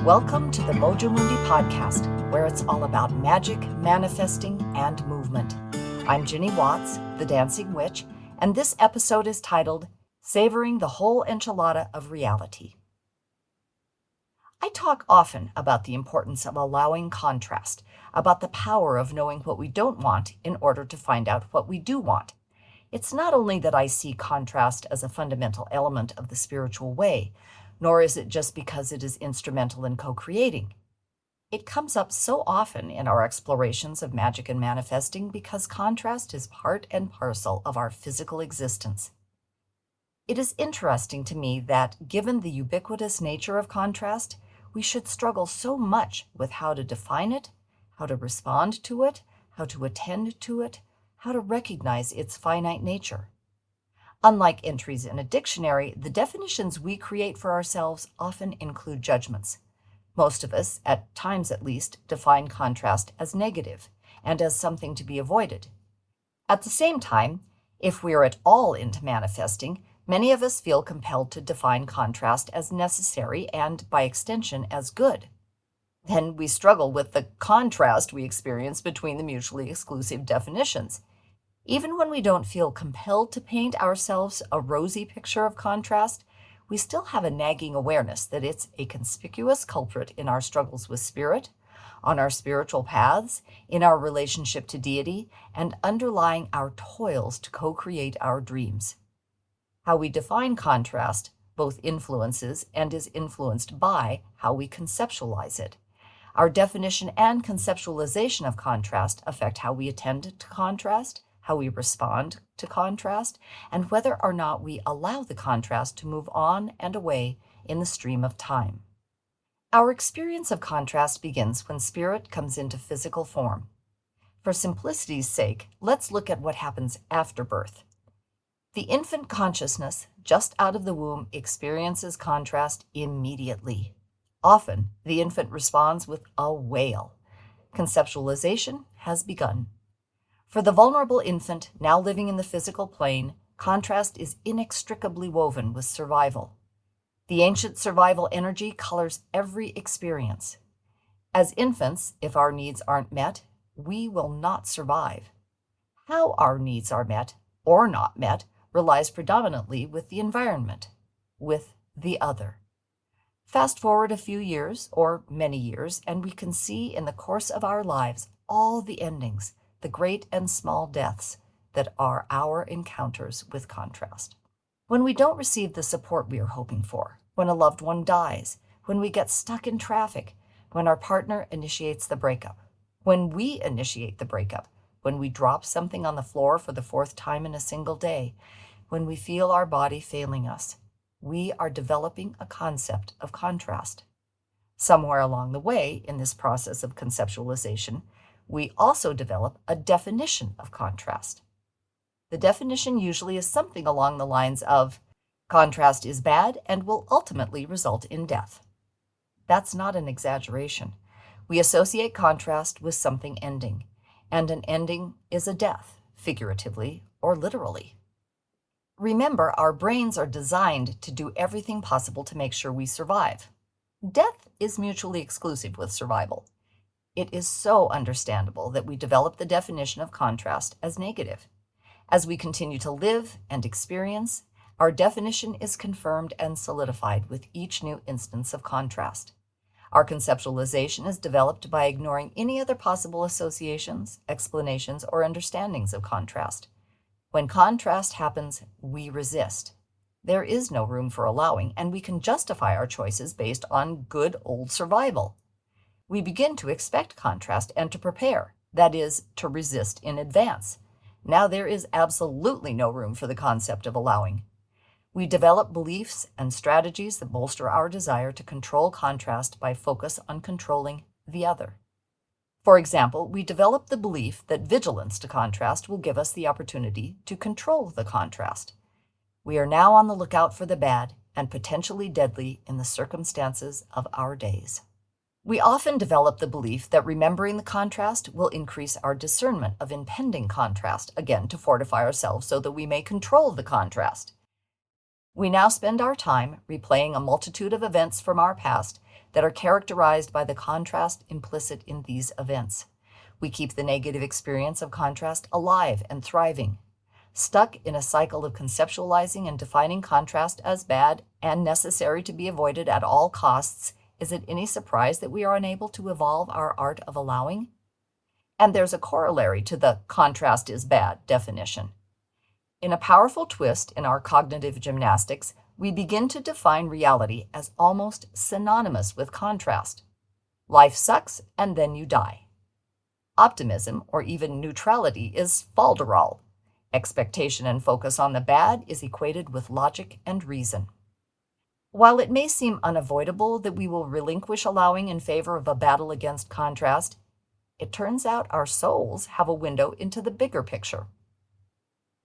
Welcome to the Mojo Mundi podcast, where it's all about magic, manifesting, and movement. I'm Ginny Watts, the Dancing Witch, and this episode is titled, Savoring the Whole Enchilada of Reality. I talk often about the importance of allowing contrast, about the power of knowing what we don't want in order to find out what we do want. It's not only that I see contrast as a fundamental element of the spiritual way, nor is it just because it is instrumental in co-creating. It comes up so often in our explorations of magic and manifesting because contrast is part and parcel of our physical existence. It is interesting to me that, given the ubiquitous nature of contrast, we should struggle so much with how to define it, how to respond to it, how to attend to it, how to recognize its finite nature. Unlike entries in a dictionary, the definitions we create for ourselves often include judgments. Most of us, at times at least, define contrast as negative and as something to be avoided. At the same time, if we're at all into manifesting, many of us feel compelled to define contrast as necessary and, by extension, as good. Then we struggle with the contrast we experience between the mutually exclusive definitions. Even when we don't feel compelled to paint ourselves a rosy picture of contrast, we still have a nagging awareness that it's a conspicuous culprit in our struggles with spirit, on our spiritual paths, in our relationship to deity, and underlying our toils to co-create our dreams. How we define contrast both influences and is influenced by how we conceptualize it. Our definition and conceptualization of contrast affect how we attend to contrast, how we respond to contrast, and whether or not we allow the contrast to move on and away in the stream of time. Our experience of contrast begins when spirit comes into physical form. For simplicity's sake, let's look at what happens after birth. The infant consciousness, just out of the womb, experiences contrast immediately. Often, the infant responds with a wail. Conceptualization has begun. For the vulnerable infant now living in the physical plane, contrast is inextricably woven with survival. The ancient survival energy colors every experience. As infants, if our needs aren't met, we will not survive. How our needs are met or not met relies predominantly with the environment, with the other. Fast forward a few years, or many years, and we can see in the course of our lives all the endings, the great and small deaths that are our encounters with contrast. When we don't receive the support we are hoping for, when a loved one dies, when we get stuck in traffic, when our partner initiates the breakup, when we initiate the breakup, when we drop something on the floor for the fourth time in a single day, when we feel our body failing us, we are developing a concept of contrast. Somewhere along the way in this process of conceptualization, we also develop a definition of contrast. The definition usually is something along the lines of, contrast is bad and will ultimately result in death. That's not an exaggeration. We associate contrast with something ending, and an ending is a death, figuratively or literally. Remember, our brains are designed to do everything possible to make sure we survive. Death is mutually exclusive with survival. It is so understandable that we develop the definition of contrast as negative. As we continue to live and experience, our definition is confirmed and solidified with each new instance of contrast. Our conceptualization is developed by ignoring any other possible associations, explanations, or understandings of contrast. When contrast happens, we resist. There is no room for allowing, and we can justify our choices based on good old survival. We begin to expect contrast and to prepare, that is, to resist in advance. Now there is absolutely no room for the concept of allowing. We develop beliefs and strategies that bolster our desire to control contrast by focus on controlling the other. For example, we develop the belief that vigilance to contrast will give us the opportunity to control the contrast. We are now on the lookout for the bad and potentially deadly in the circumstances of our days. We often develop the belief that remembering the contrast will increase our discernment of impending contrast, again to fortify ourselves so that we may control the contrast. We now spend our time replaying a multitude of events from our past that are characterized by the contrast implicit in these events. We keep the negative experience of contrast alive and thriving. Stuck in a cycle of conceptualizing and defining contrast as bad and necessary to be avoided at all costs, is it any surprise that we are unable to evolve our art of allowing? And there's a corollary to the contrast is bad definition. In a powerful twist in our cognitive gymnastics, we begin to define reality as almost synonymous with contrast. Life sucks and then you die. Optimism, or even neutrality, is falderall. Expectation and focus on the bad is equated with logic and reason. While it may seem unavoidable that we will relinquish allowing in favor of a battle against contrast, it turns out our souls have a window into the bigger picture.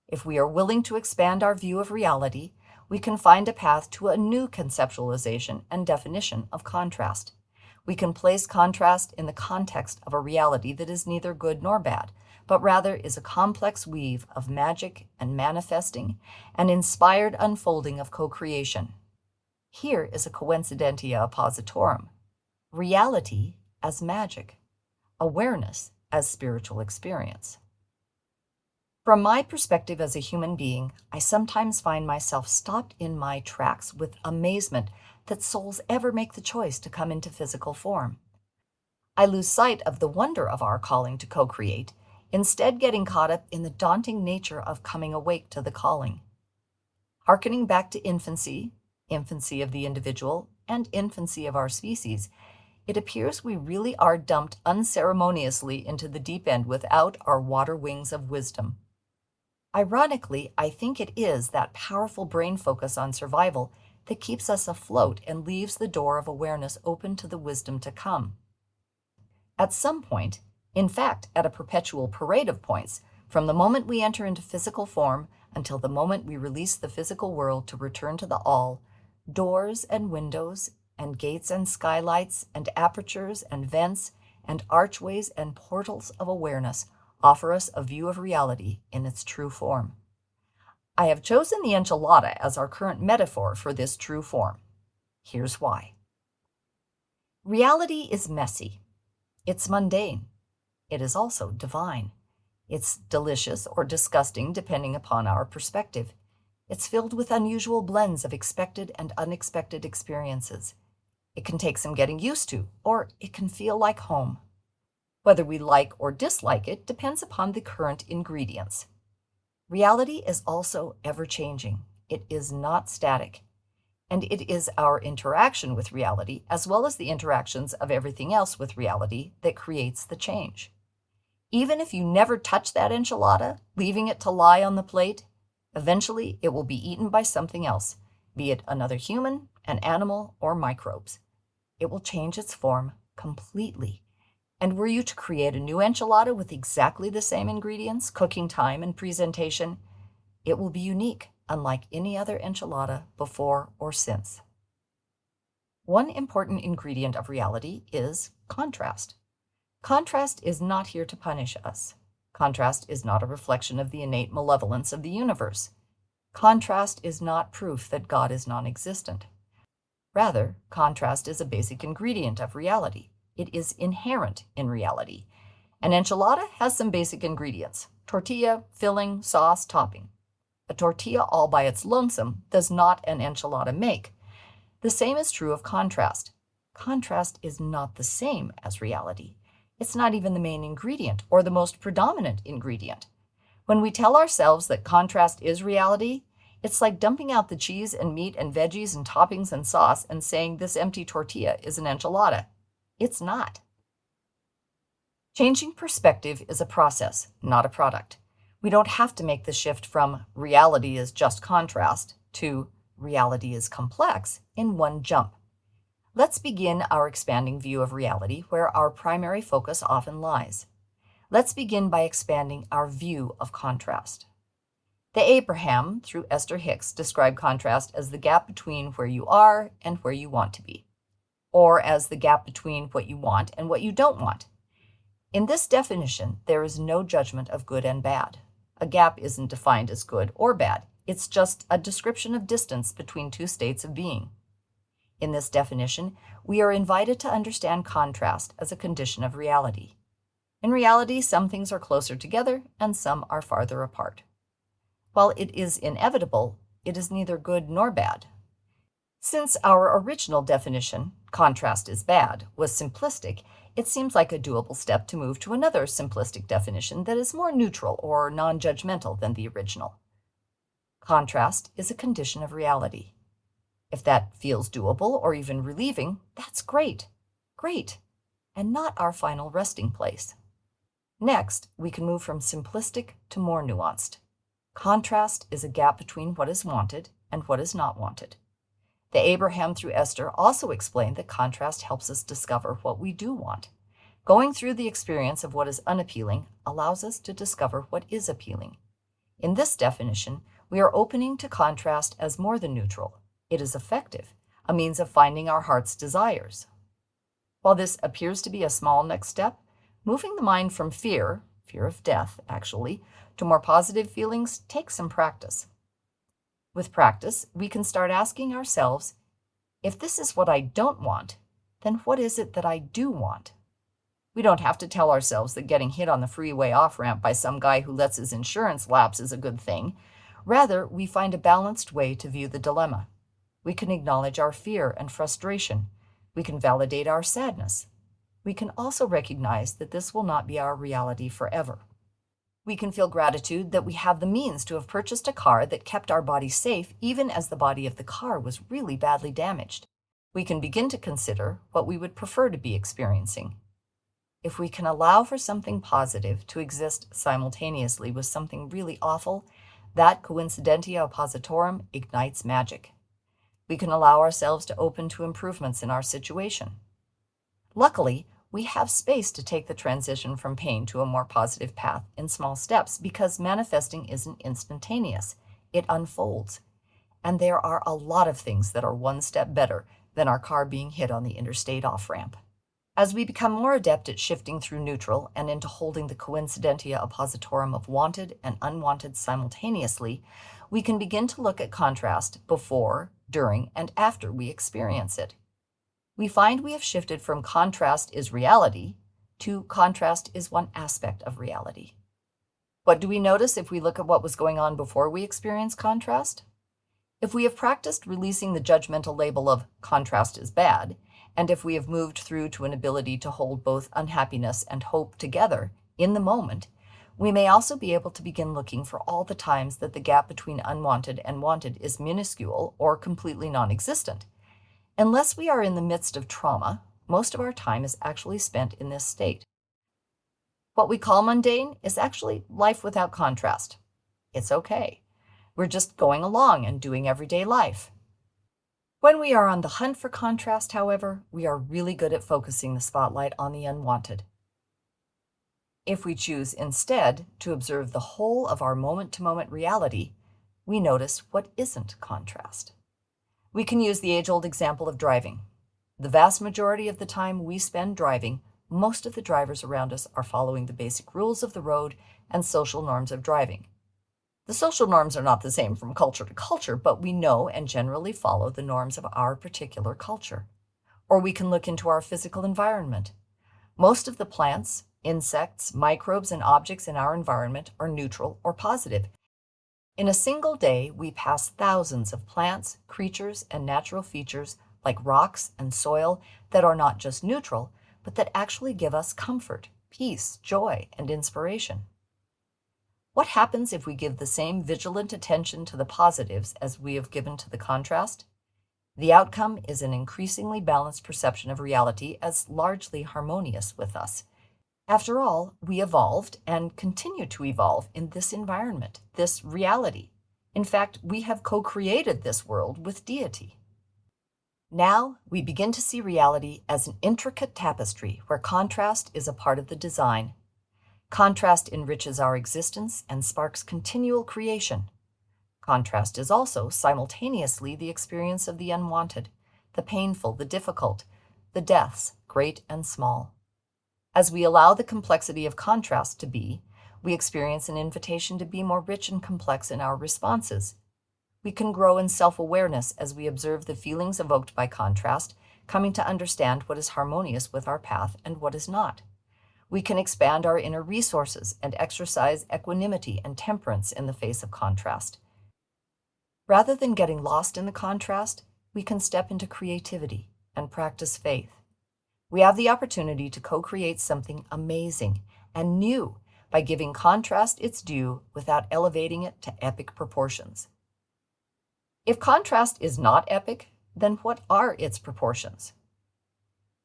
If we are willing to expand our view of reality, we can find a path to a new conceptualization and definition of contrast. We can place contrast in the context of a reality that is neither good nor bad, but rather is a complex weave of magic and manifesting, an inspired unfolding of co-creation. Here is a coincidentia oppositorum: reality as magic, awareness as spiritual experience. From my perspective as a human being, I sometimes find myself stopped in my tracks with amazement that souls ever make the choice to come into physical form. I lose sight of the wonder of our calling to co-create, instead getting caught up in the daunting nature of coming awake to the calling. Harkening back to infancy of the individual, and infancy of our species, it appears we really are dumped unceremoniously into the deep end without our water wings of wisdom. Ironically, I think it is that powerful brain focus on survival that keeps us afloat and leaves the door of awareness open to the wisdom to come. At some point, in fact, at a perpetual parade of points, from the moment we enter into physical form until the moment we release the physical world to return to the all, doors and windows and gates and skylights and apertures and vents and archways and portals of awareness offer us a view of reality in its true form. I have chosen the enchilada as our current metaphor for this true form. Here's why. Reality is messy. It's mundane. It is also divine. It's delicious or disgusting depending upon our perspective. It's filled with unusual blends of expected and unexpected experiences. It can take some getting used to, or it can feel like home. Whether we like or dislike it depends upon the current ingredients. Reality is also ever-changing. It is not static. And it is our interaction with reality, as well as the interactions of everything else with reality, that creates the change. Even if you never touch that enchilada, leaving it to lie on the plate, eventually it will be eaten by something else, be it another human, an animal, or microbes. It will change its form completely. And were you to create a new enchilada with exactly the same ingredients, cooking time, and presentation, it will be unique, unlike any other enchilada before or since. One important ingredient of reality is contrast. Contrast is not here to punish us. Contrast is not a reflection of the innate malevolence of the universe. Contrast is not proof that God is non-existent. Rather, contrast is a basic ingredient of reality. It is inherent in reality. An enchilada has some basic ingredients: tortilla, filling, sauce, topping. A tortilla all by its lonesome does not an enchilada make. The same is true of contrast. Contrast is not the same as reality. It's not even the main ingredient or the most predominant ingredient. When we tell ourselves that contrast is reality, it's like dumping out the cheese and meat and veggies and toppings and sauce and saying this empty tortilla is an enchilada. It's not. Changing perspective is a process, not a product. We don't have to make the shift from reality is just contrast to reality is complex in one jump. Let's begin our expanding view of reality where our primary focus often lies. Let's begin by expanding our view of contrast. The Abraham, through Esther Hicks, described contrast as the gap between where you are and where you want to be, or as the gap between what you want and what you don't want. In this definition, there is no judgment of good and bad. A gap isn't defined as good or bad. It's just a description of distance between two states of being. In this definition, we are invited to understand contrast as a condition of reality. In reality, some things are closer together and some are farther apart. While it is inevitable, it is neither good nor bad. Since our original definition, contrast is bad, was simplistic, it seems like a doable step to move to another simplistic definition that is more neutral or non-judgmental than the original. Contrast is a condition of reality. If that feels doable or even relieving, that's great, and not our final resting place. Next, we can move from simplistic to more nuanced. Contrast is a gap between what is wanted and what is not wanted. The Abraham through Esther also explained that contrast helps us discover what we do want. Going through the experience of what is unappealing allows us to discover what is appealing. In this definition, we are opening to contrast as more than neutral. It is effective, a means of finding our heart's desires. While this appears to be a small next step, moving the mind from fear of death actually, to more positive feelings takes some practice. With practice, we can start asking ourselves, if this is what I don't want, then what is it that I do want? We don't have to tell ourselves that getting hit on the freeway off-ramp by some guy who lets his insurance lapse is a good thing. Rather, we find a balanced way to view the dilemma. We can acknowledge our fear and frustration. We can validate our sadness. We can also recognize that this will not be our reality forever. We can feel gratitude that we have the means to have purchased a car that kept our body safe even as the body of the car was really badly damaged. We can begin to consider what we would prefer to be experiencing. If we can allow for something positive to exist simultaneously with something really awful, that coincidentia oppositorum ignites magic. We can allow ourselves to open to improvements in our situation. Luckily, we have space to take the transition from pain to a more positive path in small steps because manifesting isn't instantaneous. It unfolds. And there are a lot of things that are one step better than our car being hit on the interstate off-ramp. As we become more adept at shifting through neutral and into holding the coincidentia oppositorum of wanted and unwanted simultaneously, we can begin to look at contrast before, during, and after we experience it. We find we have shifted from contrast is reality to contrast is one aspect of reality. What do we notice if we look at what was going on before we experience contrast? If we have practiced releasing the judgmental label of contrast is bad, and if we have moved through to an ability to hold both unhappiness and hope together in the moment, we may also be able to begin looking for all the times that the gap between unwanted and wanted is minuscule or completely non-existent. Unless we are in the midst of trauma, most of our time is actually spent in this state. What we call mundane is actually life without contrast. It's okay. We're just going along and doing everyday life. When we are on the hunt for contrast, however, we are really good at focusing the spotlight on the unwanted. If we choose instead to observe the whole of our moment-to-moment reality, we notice what isn't contrast. We can use the age-old example of driving. The vast majority of the time we spend driving, most of the drivers around us are following the basic rules of the road and social norms of driving. The social norms are not the same from culture to culture, but we know and generally follow the norms of our particular culture. Or we can look into our physical environment. Most of the plants, insects, microbes, and objects in our environment are neutral or positive. In a single day, we pass thousands of plants, creatures, and natural features like rocks and soil that are not just neutral, but that actually give us comfort, peace, joy, and inspiration. What happens if we give the same vigilant attention to the positives as we have given to the contrast? The outcome is an increasingly balanced perception of reality as largely harmonious with us. After all, we evolved and continue to evolve in this environment, this reality. In fact, we have co-created this world with deity. Now, we begin to see reality as an intricate tapestry where contrast is a part of the design. Contrast enriches our existence and sparks continual creation. Contrast is also simultaneously the experience of the unwanted, the painful, the difficult, the deaths, great and small. As we allow the complexity of contrast to be, we experience an invitation to be more rich and complex in our responses. We can grow in self-awareness as we observe the feelings evoked by contrast, coming to understand what is harmonious with our path and what is not. We can expand our inner resources and exercise equanimity and temperance in the face of contrast. Rather than getting lost in the contrast, we can step into creativity and practice faith. We have the opportunity to co-create something amazing and new by giving contrast its due without elevating it to epic proportions. If contrast is not epic, then what are its proportions?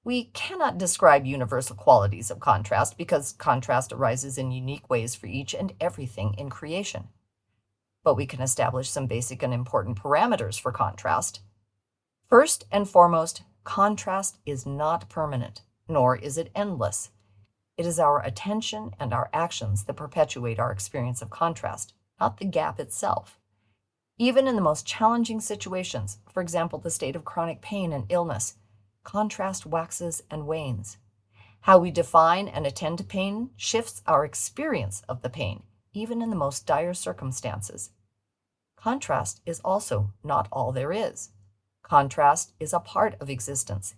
We cannot describe universal qualities of contrast because contrast arises in unique ways for each and everything in creation. But we can establish some basic and important parameters for contrast. First and foremost, contrast is not permanent, nor is it endless. It is our attention and our actions that perpetuate our experience of contrast, not the gap itself. Even in the most challenging situations, for example, the state of chronic pain and illness, contrast waxes and wanes. How we define and attend to pain shifts our experience of the pain, even in the most dire circumstances. Contrast is also not all there is. Contrast is a part of existence.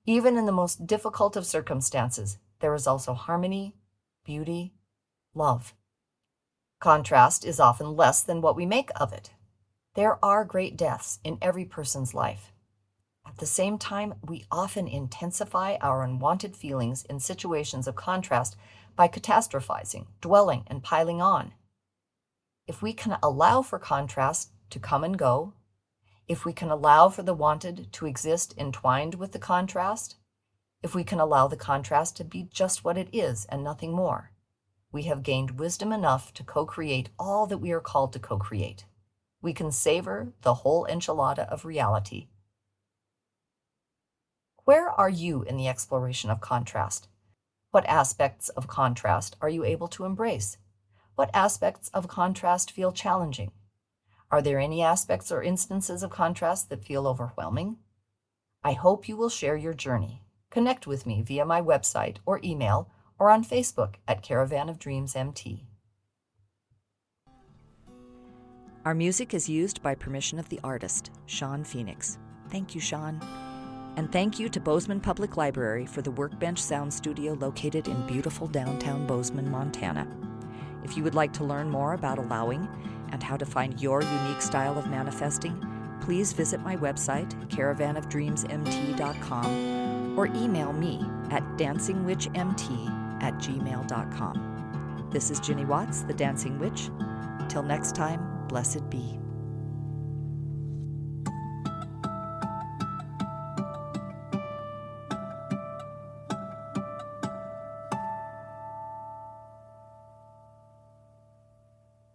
Even in the most difficult of circumstances, there is also harmony, beauty, love. Contrast is often less than what we make of it. There are great deaths in every person's life. At the same time, we often intensify our unwanted feelings in situations of contrast by catastrophizing, dwelling, and piling on. If we can allow for contrast to come and go, if we can allow for the wanted to exist entwined with the contrast, if we can allow the contrast to be just what it is and nothing more, we have gained wisdom enough to co-create all that we are called to co-create. We can savor the whole enchilada of reality. Where are you in the exploration of contrast? What aspects of contrast are you able to embrace? What aspects of contrast feel challenging? Are there any aspects or instances of contrast that feel overwhelming? I hope you will share your journey. Connect with me via my website or email or on Facebook at Caravan of Dreams MT. Our music is used by permission of the artist, Sean Phoenix. Thank you, Sean. And thank you to Bozeman Public Library for the Workbench Sound Studio located in beautiful downtown Bozeman, Montana. If you would like to learn more about allowing and how to find your unique style of manifesting, please visit my website, caravanofdreamsmt.com, or email me at dancingwitchmt@gmail.com. This is Ginny Watts, the Dancing Witch. Till next time, blessed be.